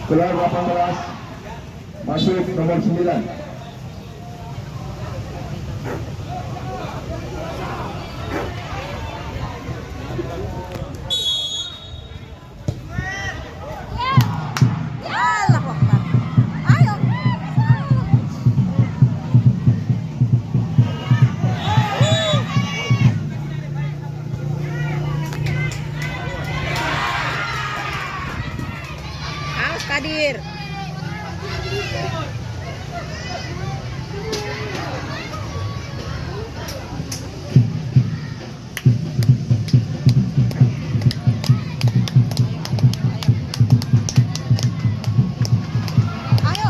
Keluar 18. Masuk nomor 9. Kadir. Ayo.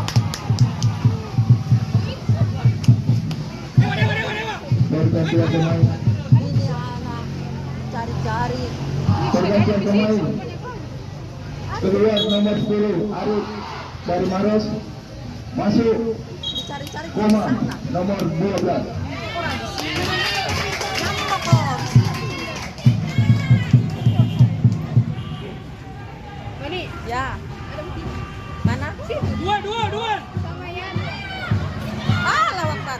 Pergantian pemain. Ini anak cari-cari. Pergantian pemain. Keluar nomor 10 Arif dari Maros. Masuk Cari-cari Koma sana. nomor 12. Orang di sini. Yang pokok di sini. Ini ya. Mana? Dua. Ah, lawak tar.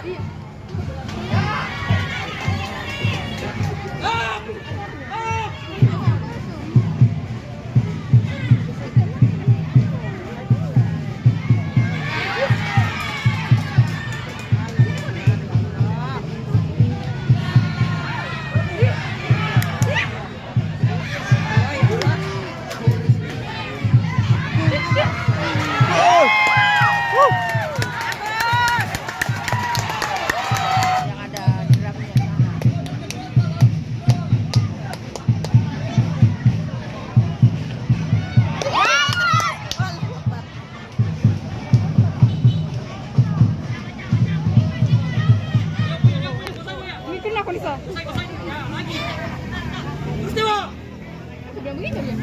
Yang ada drumnya sana. Mungkin aku bisa. Sudah begitu ya.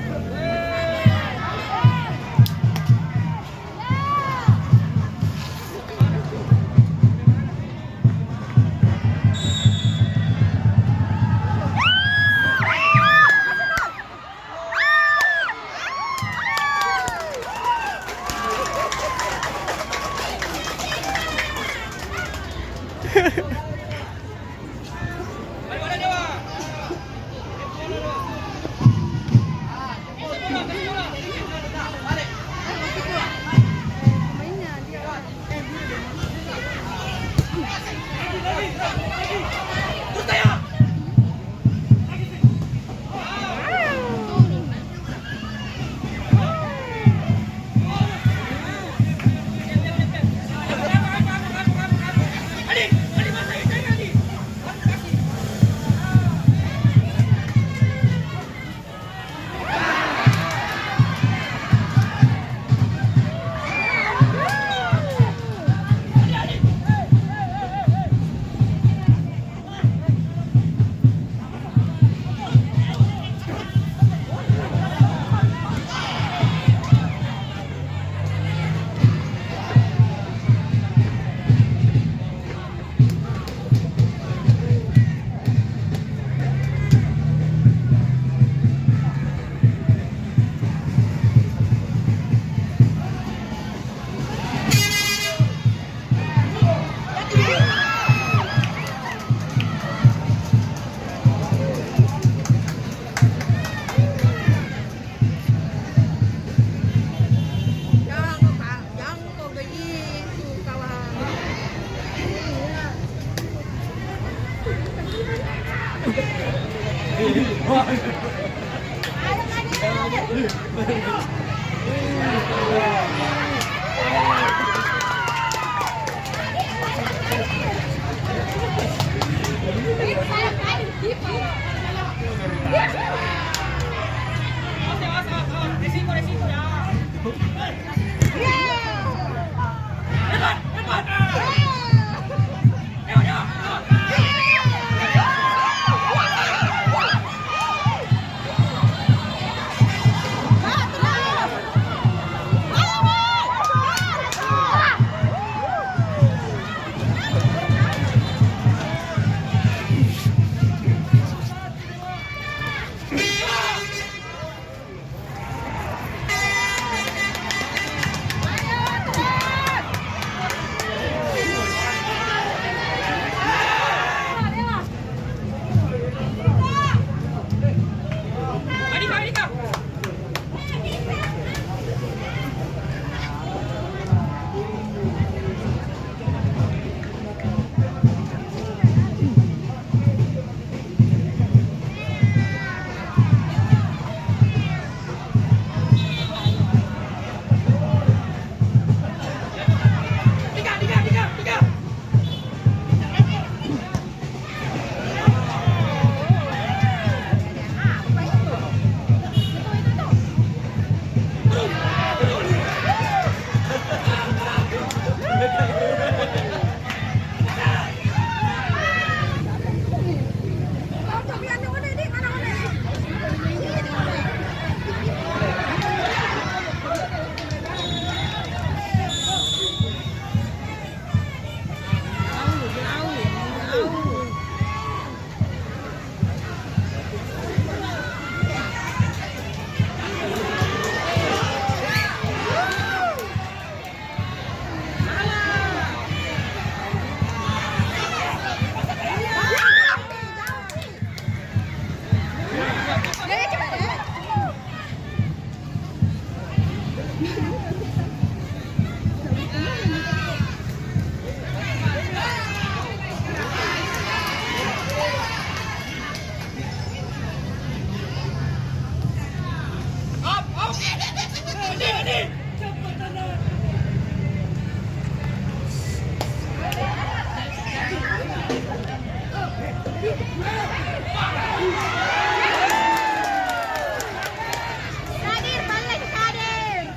Kadir, balik Kadir.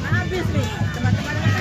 Habis nih, teman-teman yang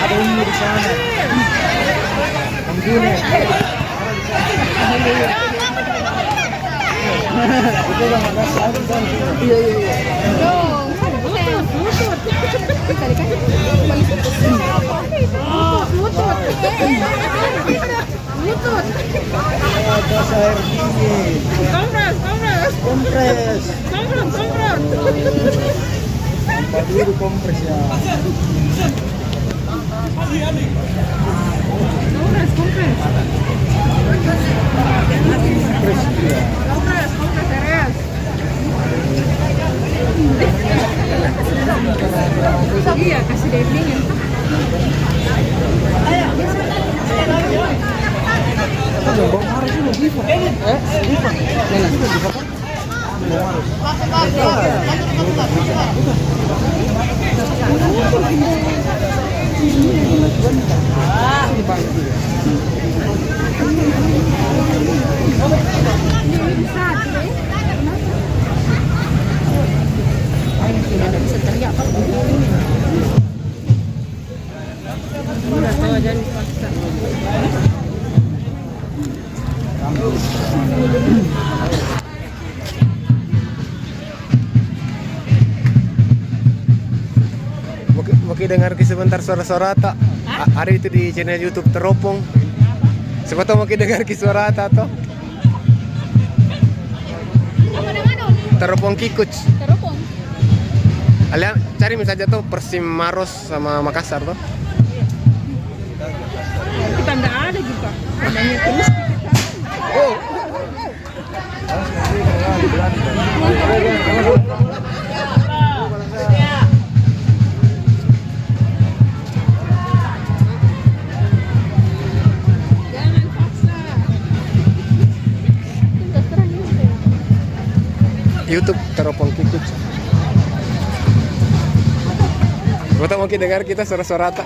Ada ungu di sana. Pengguna. Itu yang ada satu dan iya. Gas air dingin. Kompres. Tempat dulu kompres ya. Kompres dia. Iya, kasih dia dingin. Bang Haris itu Diva. Diva. Nenek itu Diva kan? Bang Haris. Bisa teriak Pak. Udah tahu aja dipaksa. Mungkin dengar sebentar suara-suara tak? Hari itu di channel YouTube Teropong. Siapa tahu mungkin dengar suara tak toh? Teropong Kikuc. Teropong. Alian cari saja tuh Persim Maros sama Makassar tuh. Kita nggak ada juga. Adanya terus. Oh. Dan YouTube Teropong Kikut. Kota mungkin dengar kita suara-suara tak.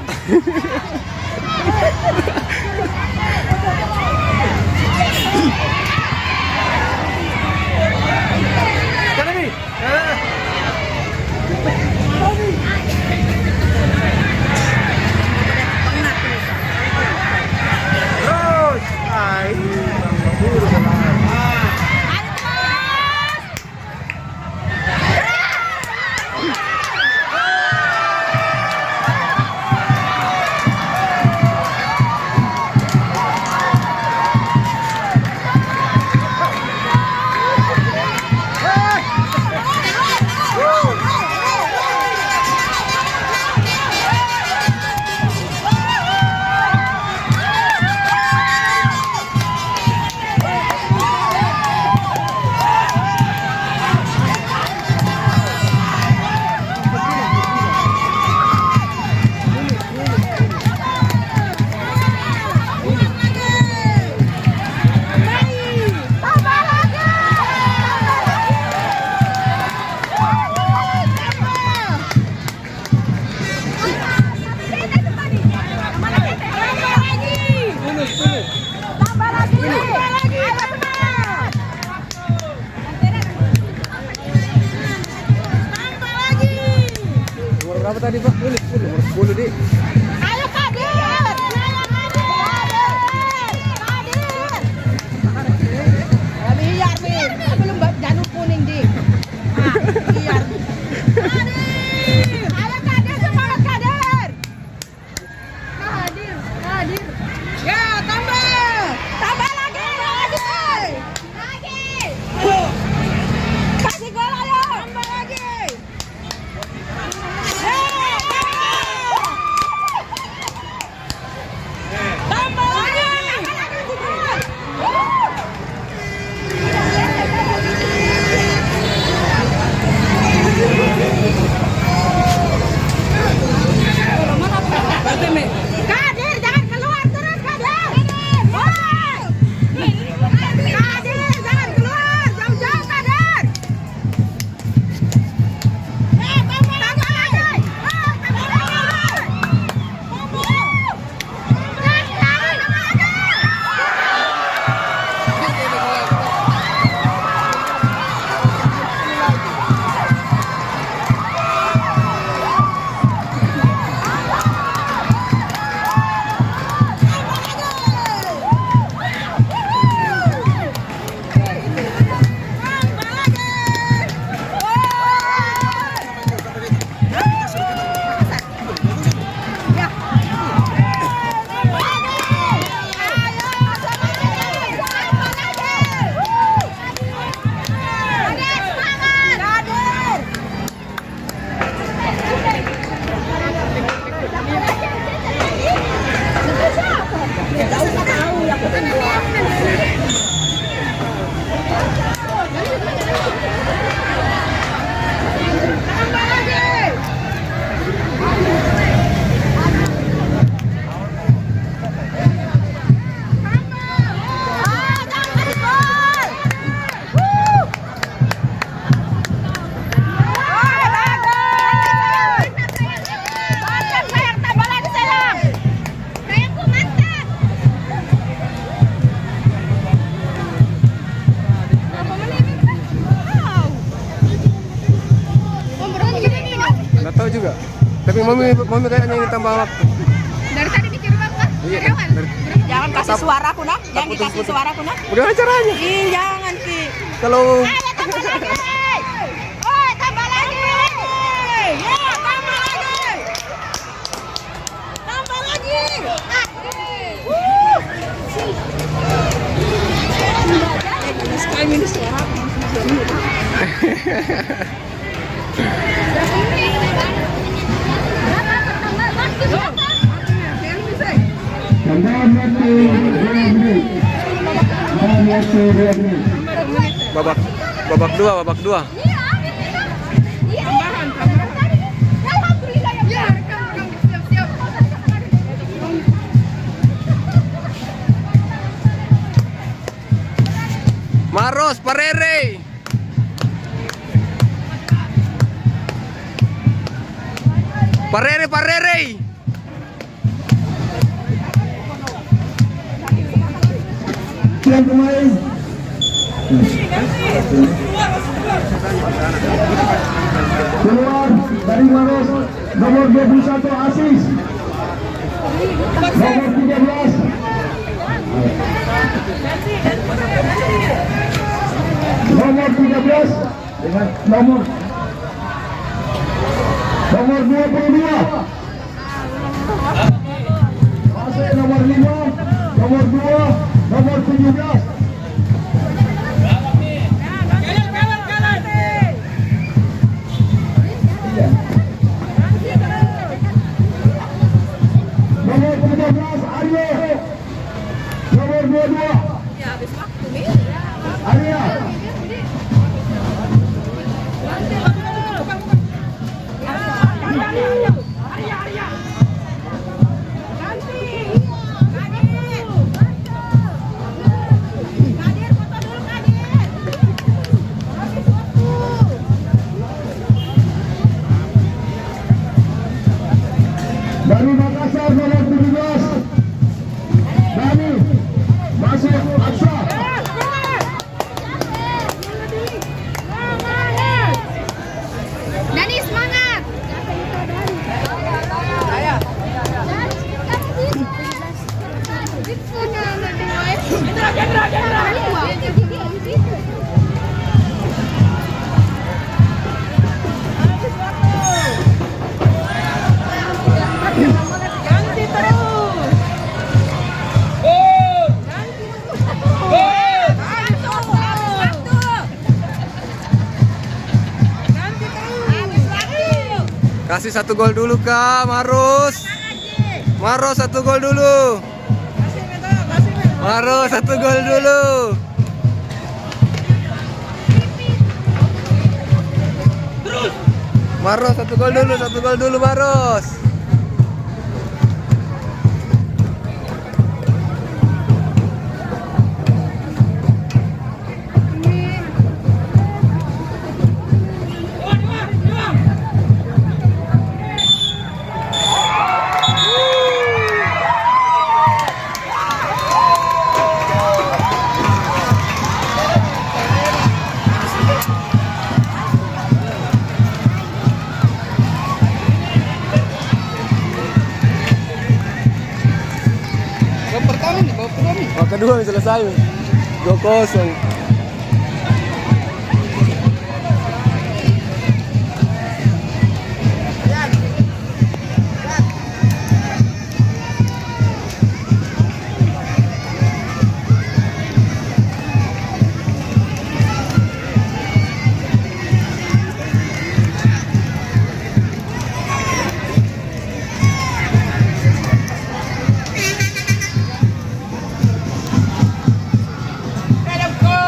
Berapa tadi Pak? 10 di. Ayo Kadir. Biar nih, belum janur kuning di. Biar. Ayo Kadir, semangat Kadir. Kadir. Ya, tambah lagi. Kasih gol ayo, tambah lagi. Kadir, jangan keluar terus Kadir. Kadir, jangan keluar, jauh-jauh Kadir. Tambah lagi. Nggak tahu juga. Tapi mami kayaknya ingin tambah waktu. Dari tadi mikir banget. Iya. Jangan kasih suaraku nak. Jangan dikasih suaraku nak. Udah caranya. Ih, jangan Ki. Kalau Ayo tambah lagi. Oh, tambah lagi. Ya, tambah lagi. Tambah lagi. Sekali minus suara. Tambahan waktu 2 menit. Tambahan waktu 2 menit. babak dua. Tambahan. Alhamdulillah ya. Siap. Maros Parere. Parere, Parere. Yang pemain. Keluar dari Maros nomor 21 Asis. Nomor 13. Nomor 13 dengan nomor 22. Masih nomor 5, nomor 2, nomor 17. Nomor 13 Arya. Nomor 22 Arya. Dari Makassar nomor 17 Dani masuk Aksa. Dani semangat. Ganti terus. Kasih 1 gol dulu Kak, Maros. Maros 1 gol dulu. Maros 1 gol dulu. Maros 1 gol dulu, 1 gol dulu Maros. Babak pertama nih, babak kedua nih. Kedua selesai. 2-0.